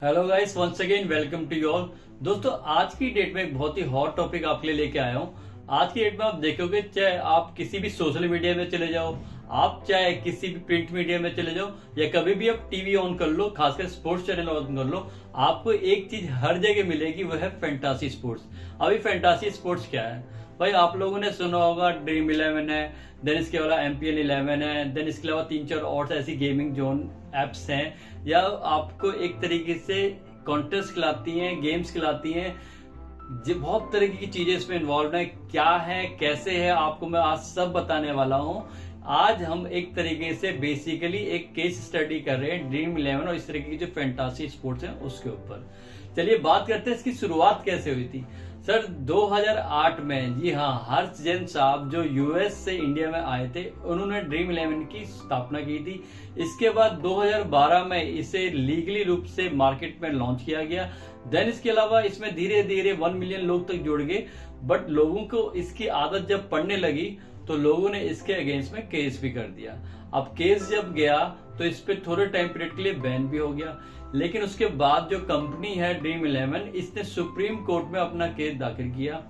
Hello guys, once again welcome to you all. दोस्तों, आज की डेट में एक बहुत ही हॉट टॉपिक आपके लिए लेके आया हूँ। आज की डेट में आप देखोगे, चाहे आप किसी भी सोशल मीडिया में चले जाओ, आप चाहे किसी भी प्रिंट मीडिया में चले जाओ, या कभी भी आप टीवी ऑन कर लो, खासकर स्पोर्ट्स चैनल ऑन कर लो, आपको एक चीज हर जगह मिलेगी, वो है फैंटासी स्पोर्ट्स। अभी फैंटासी स्पोर्ट्स क्या है भाई? आप लोगों ने सुना होगा ड्रीम 11 है, देन इसके अलावा MPL 11 है, देन इसके अलावा 3-4 और ऐसी गेमिंग जोन एप्स हैं, या आपको एक तरीके से कॉन्टेस्ट खिलाती हैं, गेम्स खिलाती हैं। बहुत तरीके की चीजें इसमें इन्वॉल्व है। क्या है, कैसे है, आपको मैं आज सब बताने वाला हूँ। आज हम एक तरीके से बेसिकली एक केस स्टडी कर रहे हैं ड्रीम 11 और इस तरीके की जो फैंटासी स्पोर्ट्स हैं उसके ऊपर। चलिए बात करते हैं इसकी शुरुआत कैसे हुई थी। सर 2008 में, जी हाँ, हर्ष जैन साहब जो US से इंडिया में आए थे, उन्होंने ड्रीम 11 की स्थापना की थी। इसके बाद 2012 में इसे लीगली रूप से मार्केट में लॉन्च किया गया। देन इसके अलावा इसमें धीरे धीरे 1 मिलियन लोग तक जुड़ गए। बट लोगों को इसकी आदत जब पड़ने लगी तो लोगों ने इसके अगेंस्ट में केस भी कर दिया। अब केस जब गया तो इस पे थोड़े टाइम पीरियड के लिए बैन भी हो गया। लेकिन उसके बाद जो कंपनी है ड्रीम 11, इसने सुप्रीम कोर्ट में अपना केस दाखिल किया।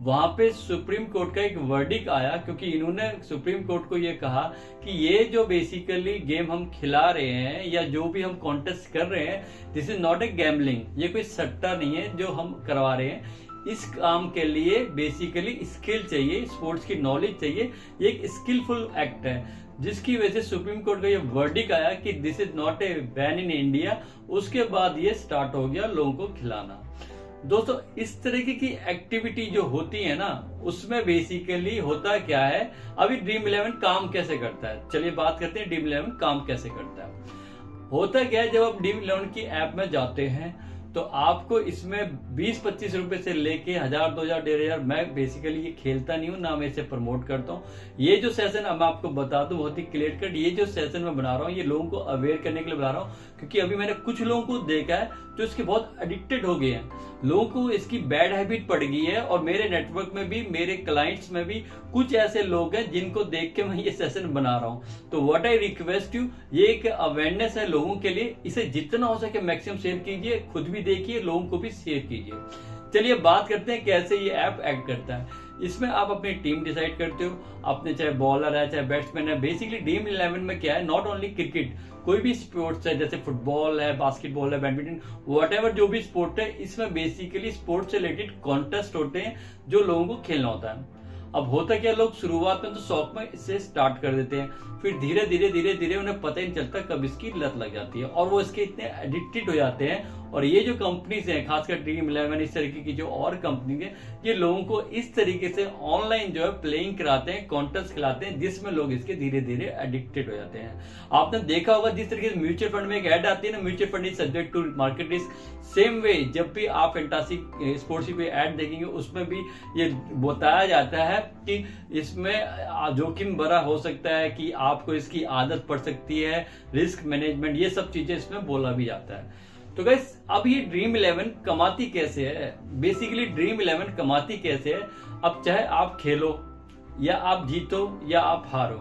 वहां पे सुप्रीम कोर्ट का एक वर्डिक आया, क्योंकि इन्होंने सुप्रीम कोर्ट को ये कहा कि ये जो बेसिकली गेम हम खिला रहे हैं या जो भी हम कॉन्टेस्ट कर रहे हैं, this is not a gambling. ये कोई सट्टा नहीं है जो हम करवा रहे हैं। इस काम के लिए बेसिकली स्किल चाहिए, स्पोर्ट्स की नॉलेज चाहिए। ये एक स्किलफुल एक्ट है, जिसकी वजह से सुप्रीम कोर्ट का ये वर्डिक आया कि this is not a ban in India. उसके बाद ये स्टार्ट हो गया लोगों को खिलाना। दोस्तों, इस तरीके की एक्टिविटी जो होती है ना, उसमें बेसिकली होता क्या है। अभी ड्रीम 11 काम कैसे करता है, चलिए बात करते हैं ड्रीम 11 काम कैसे करता है। होता क्या है, जब आप ड्रीम 11 की ऐप में जाते हैं तो आपको इसमें 20-25 रुपए से लेके 1000, 2000, 1500, मैं बेसिकली ये खेलता नहीं हूँ, ना मैं इसे प्रमोट करता हूँ। ये जो सेशन अब मैं आपको बता दूं बहुत ही क्लियर कट, ये जो सेशन मैं बना रहा हूँ ये लोगों को अवेयर करने के लिए बना रहा हूँ, क्योंकि अभी मैंने कुछ लोगों को देखा है जो इसके बहुत एडिक्टेड हो गए हैं। लोगों को इसकी बैड हैबिट पड़ गई है, और मेरे नेटवर्क में भी, मेरे क्लाइंट्स में भी कुछ ऐसे लोग हैं जिनको देख के मैं ये सेशन बना रहा हूं। तो व्हाट आई रिक्वेस्ट यू, ये एक अवेयरनेस है लोगों के लिए, इसे जितना हो सके मैक्सिमम शेयर कीजिए, खुद भी देखिए, लोगों को भी शेयर कीजिए। चलिए बात करते हैं कैसे ये ऐप एक्ट करता है। इसमें आप अपनी टीम डिसाइड करते हो, अपने चाहे बॉलर है चाहे बैट्समैन है। बेसिकली ड्रीम 11 में क्या है, नॉट ओनली क्रिकेट, कोई भी स्पोर्ट्स है, जैसे फुटबॉल है, बास्केटबॉल है, बैडमिंटन, व्हाटएवर जो भी स्पोर्ट है, इसमें बेसिकली स्पोर्ट्स से रिलेटेड कॉन्टेस्ट होते हैं जो लोगों को खेलना होता है। अब होता क्या, लोग शुरुआत में तो शौक में इससे स्टार्ट कर देते हैं, फिर धीरे धीरे उन्हें पता ही नहीं चलता कब इसकी लत लग जाती है और वो इसके इतने एडिक्टेड हो जाते हैं। और ये जो कंपनीज हैं, खासकर ड्रीम 11, इस तरीके की जो और कंपनी है, ये लोगों को इस तरीके से ऑनलाइन जो है प्लेइंग कराते हैं, कॉन्टेस्ट खिलाते हैं, जिसमें लोग इसके धीरे धीरे एडिक्टेड हो जाते हैं। आपने देखा होगा जिस तरीके से म्यूचुअल फंड में एक ऐड आती है ना, mutual fund is subject to market risk, same way जब भी आप फैंटासी स्पोर्ट्स की ऐड देखेंगे उसमें भी ये बताया जाता है कि इसमें जोखिम बड़ा हो सकता है, कि आपको इसकी आदत पड़ सकती है, रिस्क मैनेजमेंट, ये सब चीजें इसमें बोला भी जाता है। तो गाइस, अब ये ड्रीम 11 कमाती कैसे है? बेसिकली ड्रीम 11 कमाती कैसे है, अब चाहे आप खेलो या आप जीतो या आप हारो,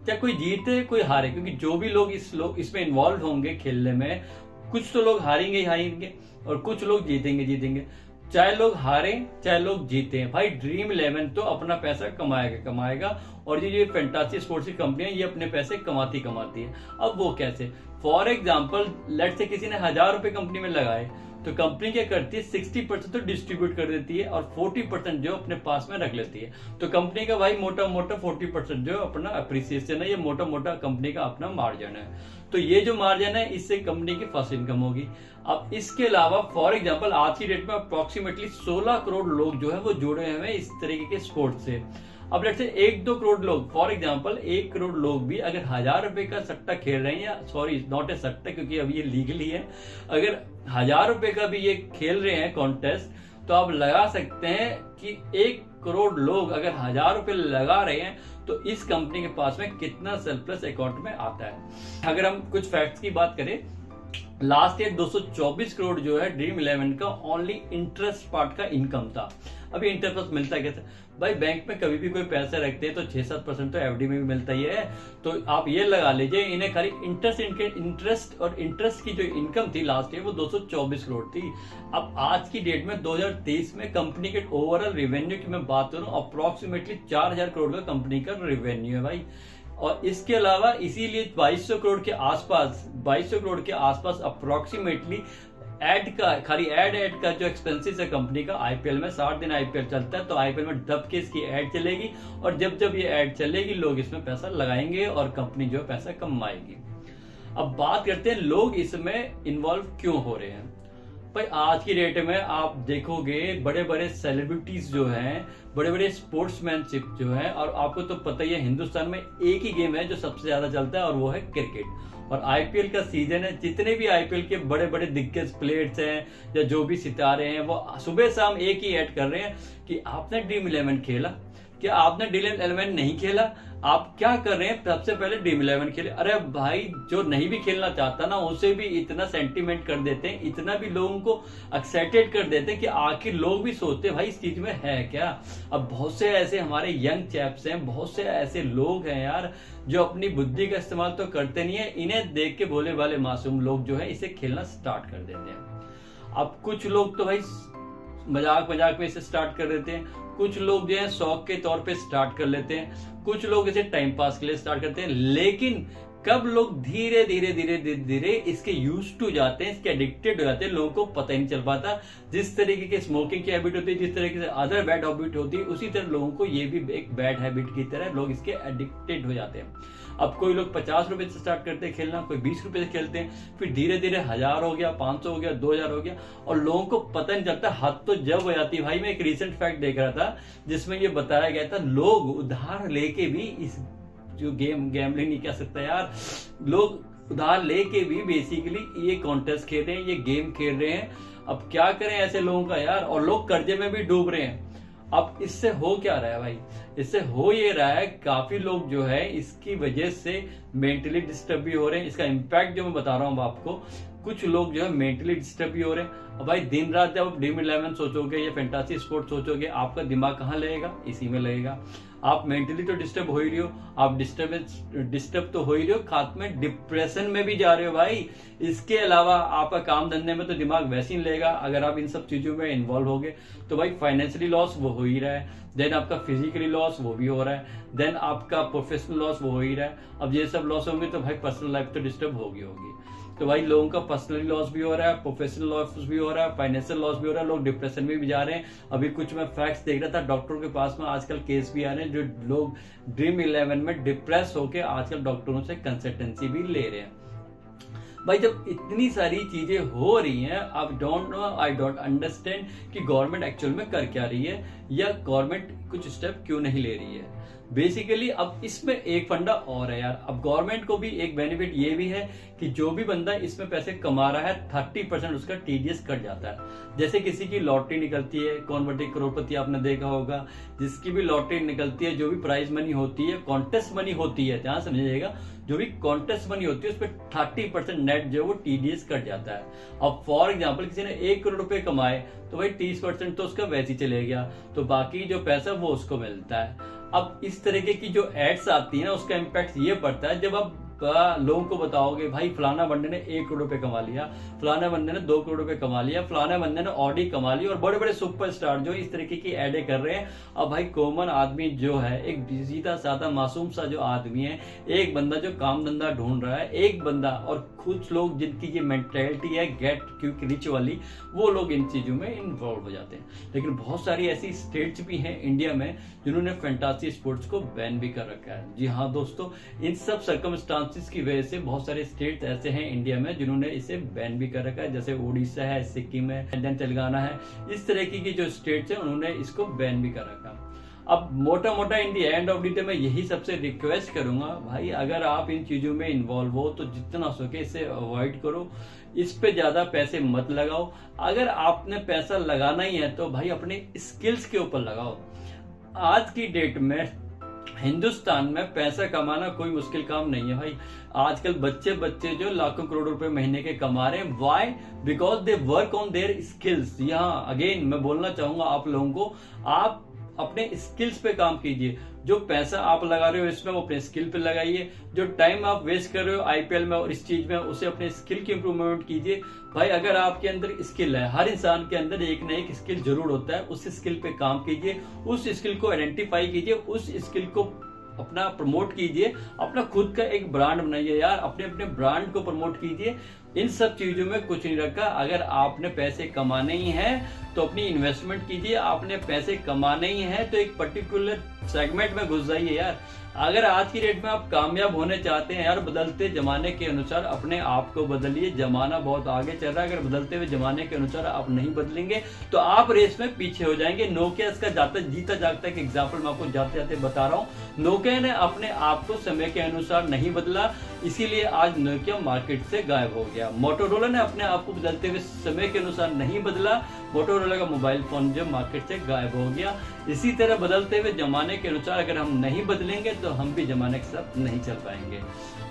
चाहे कोई जीते कोई हारे, क्योंकि जो भी लोग इसमें इन्वॉल्व होंगे खेलने में, कुछ तो लोग हारेंगे ही हारेंगे और कुछ लोग जीतेंगे। चाहे लोग हारे चाहे लोग जीते, भाई ड्रीम 11 तो अपना पैसा कमाएगा। और ये फैंटासी स्पोर्ट्स की कंपनी है, ये अपने पैसे कमाती है। अब वो कैसे? फॉर एग्जाम्पल, लेट्स से किसी ने 1000 रुपए कंपनी में लगाए, तो कंपनी क्या करती है, 60% तो डिस्ट्रीब्यूट कर देती है और 40% जो अपने पास में रख लेती है। तो कंपनी का भाई मोटा 40% जो अपना अप्रिसिएशन है, ये मोटा कंपनी का अपना मार्जिन है। तो ये जो मार्जिन है, इससे कंपनी की फर्स्ट इनकम होगी। अब इसके अलावा फॉर एग्जांपल आज की डेट में अप्रोक्सीमेटली 16 करोड़ लोग जो है वो जुड़े हुए हैं इस तरीके के स्पोर्ट्स से। अब लेट्स से 1-2 करोड़ लोग, फॉर एग्जांपल 1 करोड़ लोग भी अगर 1000 रुपए का सट्टा खेल रहे हैं, या सॉरी नॉट ए सट्टा क्योंकि अभी ये लीगली है, अगर 1000 रुपए का भी ये खेल रहे हैं कॉन्टेस्ट, तो आप लगा सकते हैं कि 1 करोड़ लोग अगर 1000 रुपए लगा रहे हैं तो इस कंपनी के पास में कितना सरप्लस अकाउंट में आता है। अगर हम कुछ फैक्ट्स की बात करें, लास्ट ईयर 224 करोड़ जो है ड्रीम इलेवन का ओनली इंटरेस्ट पार्ट का इनकम था। अभी इंटरेस्ट मिलता है कैसे भाई, बैंक में कभी भी कोई पैसे रखते हैं तो 6-7% तो एफडी में भी मिलता ही है। तो आप ये लगा लीजिए इन्हें खाली इंटरेस्ट की जो इनकम थी लास्ट ईयर वो 224 करोड़ थी। अब आज की डेट में 2023 में कंपनी के ओवरऑल रेवेन्यू की मैं बात करूं अप्रोक्सीमेटली 4000 करोड़ का कंपनी का रेवेन्यू है भाई। और इसके अलावा इसीलिए 2200 करोड़ के आसपास अप्रोक्सीमेटली खाली एड का जो एक्सपेंसेस है कंपनी का, आईपीएल में 60 दिन आईपीएल चलता है तो आईपीएल में दब के इसकी एड चलेगी और जब ये एड चलेगी लोग इसमें पैसा लगाएंगे और कंपनी जो है पैसा कमाएगी। अब बात करते हैं लोग इसमें इन्वॉल्व क्यों हो रहे हैं। भाई आज की डेट में आप देखोगे बड़े बड़े सेलिब्रिटीज जो हैं, बड़े बड़े स्पोर्ट्समैनशिप जो है, और आपको तो पता ही है हिंदुस्तान में एक ही गेम है जो सबसे ज्यादा चलता है और वो है क्रिकेट। और आईपीएल का सीजन है, जितने भी आईपीएल के बड़े बड़े दिग्गज प्लेयर्स हैं या जो भी सितारे हैं वो सुबह शाम एक ही ऐड कर रहे हैं कि आपने ड्रीम 11 खेला क्या, आपने ड्रीम 11 नहीं खेला, आप क्या कर रहे हैं, सबसे पहले ड्रीम 11 खेले। अरे भाई जो नहीं भी खेलना चाहता ना उसे भी इतना सेंटिमेंट कर देते हैं, इतना भी लोगों को एक्साइटेड कर देते हैं कि आखिर लोग भी सोचते हैं भाई इस चीज में है क्या। अब बहुत से ऐसे हमारे यंग चैप्स हैं, बहुत से ऐसे लोग हैं यार जो अपनी बुद्धि का इस्तेमाल तो करते नहीं है, इन्हें देख के भोले भाले मासूम लोग जो है इसे खेलना स्टार्ट कर देते हैं। अब कुछ लोग तो भाई मजाक में इसे स्टार्ट कर देते हैं, कुछ लोग जो है शौक के तौर पे स्टार्ट कर लेते हैं, कुछ लोग इसे टाइम पास के लिए स्टार्ट करते हैं। लेकिन कब लोग धीरे धीरे इसके यूज टू जाते हैं, इसके एडिक्टेड हो जाते हैं, लोगों को पता ही नहीं चल पाता। जिस तरीके की स्मोकिंग की हैबिट होती है, जिस तरीके से अदर बैड हैबिट होती है, उसी तरह लोगों को ये भी एक बैड हैबिट की तरह लोग इसके एडिक्टेड हो जाते हैं। अब कोई लोग 50 रुपए से स्टार्ट करते हैं खेलना, कोई 20 रुपए से खेलते हैं, फिर धीरे धीरे 1000 हो गया, 500 हो गया, 2000 हो गया और लोगों को पता नहीं चलता। हद तो जब हो जाती है भाई। मैं एक रिसेंट फैक्ट देख रहा था जिसमें ये बताया गया था लोग उधार लेके भी इस जो गैम्बलिंग नहीं कह सकता यार, लोग उधार लेके भी बेसिकली ये कॉन्टेस्ट खेल रहे हैं, ये गेम खेल रहे हैं। अब क्या करें ऐसे लोगों का यार, और लोग कर्जे में भी डूब रहे हैं। अब इससे हो क्या रहा है भाई, इससे हो ये रहा है काफी लोग जो है इसकी वजह से मेंटली डिस्टर्ब भी हो रहे हैं। इसका इम्पैक्ट जो मैं बता रहा हूँ आपको, कुछ लोग जो है मेंटली डिस्टर्ब भी हो रहे हैं। अब भाई दिन रात जब आप ड्रीम 11 सोचोगे या फैंटासी स्पोर्ट सोचोगे, आपका दिमाग कहाँ लगेगा, इसी में लगेगा। आप मेंटली तो डिस्टर्ब हो ही रही हो, आप डिस्टर्ब तो हो ही रही हो, खात में डिप्रेशन में भी जा रहे हो भाई। इसके अलावा आपका काम धंधे में तो दिमाग वैसे ही लगेगा अगर आप इन सब चीजों में इन्वॉल्व होगे। तो भाई फाइनेंशियली लॉस वो हो ही रहा है, देन आपका फिजिकली लॉस वो भी हो रहा है, देन आपका प्रोफेशनल लॉस वो हो ही रहा है। अब ये सब लॉस होंगे तो भाई पर्सनल लाइफ तो डिस्टर्ब होगी। तो भाई लोगों का पर्सनली लॉस भी हो रहा है, प्रोफेशनल लॉस भी हो रहा है, फाइनेंशियल लॉस भी हो रहा है, लोग डिप्रेशन में भी जा रहे हैं। अभी कुछ मैं फैक्ट्स देख रहा था, डॉक्टरों के पास में आजकल केस भी आ रहे हैं जो लोग ड्रीम 11 में डिप्रेस होकर आजकल डॉक्टरों से कंसल्टेंसी भी ले रहे हैं। भाई जब इतनी सारी चीजें हो रही हैं, आई डोंट अंडरस्टैंड कि गवर्नमेंट एक्चुअल में कर क्या रही है या गवर्नमेंट कुछ स्टेप क्यों नहीं ले रही है। बेसिकली अब इसमें एक फंडा और है यार। अब गवर्नमेंट को भी एक बेनिफिट ये भी है कि जो भी बंदा इसमें पैसे कमा रहा है 30% उसका टीडीएस कट जाता है। जैसे किसी की लॉटरी निकलती है, कौन बटे करोड़पति आपने देखा होगा, जिसकी भी लॉटरी निकलती है, जो भी प्राइज मनी होती है, कॉन्टेस्ट मनी होती है, ध्यान समझिएगा, जो भी कॉन्टेस्ट मनी होती है उस पर 30% नेट जो वो टीडीएस कट जाता है। अब फॉर एग्जाम्पल किसी ने 1 करोड़ रुपए कमाए तो भाई 30% तो उसका वैसे ही चले गया, तो बाकी जो पैसा वो उसको मिलता है। अब इस तरीके की जो एड्स आती है ना, उसका इम्पैक्ट ये पड़ता है जब आप लोगों को बताओगे भाई फलाना बंदे ने 1 करोड़ रुपए कमा लिया, फलाना बंदे ने 2 करोड़ रुपए कमा लिया, फलाना बंदे ने ऑडी कमा ली, और बड़े बड़े सुपरस्टार जो इस तरीके की एडें कर रहे हैं। अब भाई कॉमन आदमी जो है, एक सीधा साधा मासूम सा जो आदमी है, एक बंदा जो काम धंधा ढूंढ रहा है, एक बंदा, और कुछ लोग जिनकी ये मेंटेलिटी है गेट क्विक रिच वाली, वो लोग इन चीजों में इन्वॉल्व हो जाते हैं। लेकिन बहुत सारी ऐसी स्टेट्स भी हैं इंडिया में जिन्होंने फैंटासी स्पोर्ट्स को बैन भी कर रखा है। जी हाँ दोस्तों, इन सब सर्कमस्टांसिस की वजह से बहुत सारे स्टेट ऐसे हैं इंडिया में जिन्होंने इसे बैन भी कर रखा है, जैसे उड़ीसा है, सिक्किम है, देन तेलंगाना है। इस तरह की जो स्टेट्स हैं उन्होंने इसको बैन भी कर रखा। अब मोटा इन दी एंड ऑफ द डे मैं यही सबसे रिक्वेस्ट करूंगा भाई, अगर आप इन चीजों में इन्वॉल्व हो तो जितना हो सके इसे अवॉइड करो, इस पे ज्यादा पैसे मत लगाओ। अगर आपने पैसा लगाना ही है तो भाई अपने स्किल्स के ऊपर लगाओ। आज की डेट में हिंदुस्तान में पैसा कमाना कोई मुश्किल काम नहीं है भाई। आजकल बच्चे जो लाखों करोड़ रुपए महीने के कमा रहे हैं, why? Because they work on their skills. यहाँ अगेन मैं बोलना चाहूंगा आप लोगों को, आप अपने स्किल्स पे काम कीजिए। जो पैसा आप लगा रहे हो इसमें, वो अपने स्किल पे लगाइए। जो टाइम आप वेस्ट कर रहे हो आईपीएल में और इस चीज में, उसे अपने स्किल की इंप्रूवमेंट कीजिए। भाई अगर आपके अंदर स्किल है, हर इंसान के अंदर एक ना एक स्किल जरूर होता है, उस स्किल पे काम कीजिए, उस स्किल को आइडेंटिफाई कीजिए, उस स्किल को अपना प्रमोट कीजिए, अपना खुद का एक ब्रांड बनाइए यार, अपने अपने ब्रांड को प्रमोट कीजिए। इन सब चीजों में कुछ नहीं रखा। अगर आपने पैसे कमाने ही हैं तो अपनी इन्वेस्टमेंट कीजिए, आपने पैसे कमाने ही हैं तो एक पर्टिकुलर सेगमेंट में घुस जाइए यार। अगर आज की डेट में आप कामयाब होने चाहते हैं यार, बदलते जमाने के अनुसार अपने आप को बदलिए। जमाना बहुत आगे चल रहा है, अगर बदलते हुए जमाने के अनुसार आप नहीं बदलेंगे तो आप रेस में पीछे हो जाएंगे। नोकिया इसका जीता जागता एक एग्जाम्पल मैं आपको जाते जाते बता रहा हूँ। नोकिया ने अपने आप को समय के अनुसार नहीं बदला, इसीलिए आज नोकिया मार्केट से गायब हो गया। मोटोरोला ने अपने आप को बदलते हुए समय के अनुसार नहीं बदला, मोटोरोला का मोबाइल फोन जो मार्केट से गायब हो गया। इसी तरह बदलते हुए जमाने के अनुसार अगर हम नहीं बदलेंगे तो हम भी जमाने के साथ नहीं चल पाएंगे।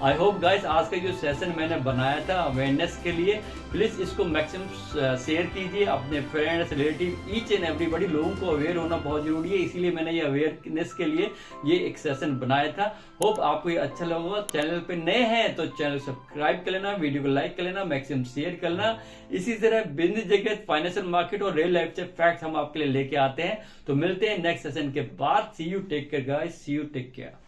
आई होप गाइस आज का जो सेशन मैंने बनाया था अवेयरनेस के लिए, प्लीज इसको मैक्सिमम शेयर कीजिए अपने friends, relative, each and everybody. लोगों को अवेयर होना बहुत जरूरी है, इसीलिए मैंने ये अवेयरनेस के लिए ये एक सेशन बनाया था। होप आपको ये अच्छा लगा। चैनल पे नए हैं तो चैनल सब्सक्राइब कर लेना, वीडियो को लाइक कर लेना, मैक्सिमम शेयर करना। इसी तरह बिजनेस जगत, फाइनेंशियल मार्केट और रियल लाइफ से फैक्ट हम आपके लिए लेके आते हैं। तो मिलते हैं नेक्स्ट सेशन के बाद। See you, take care guys, see you, take care.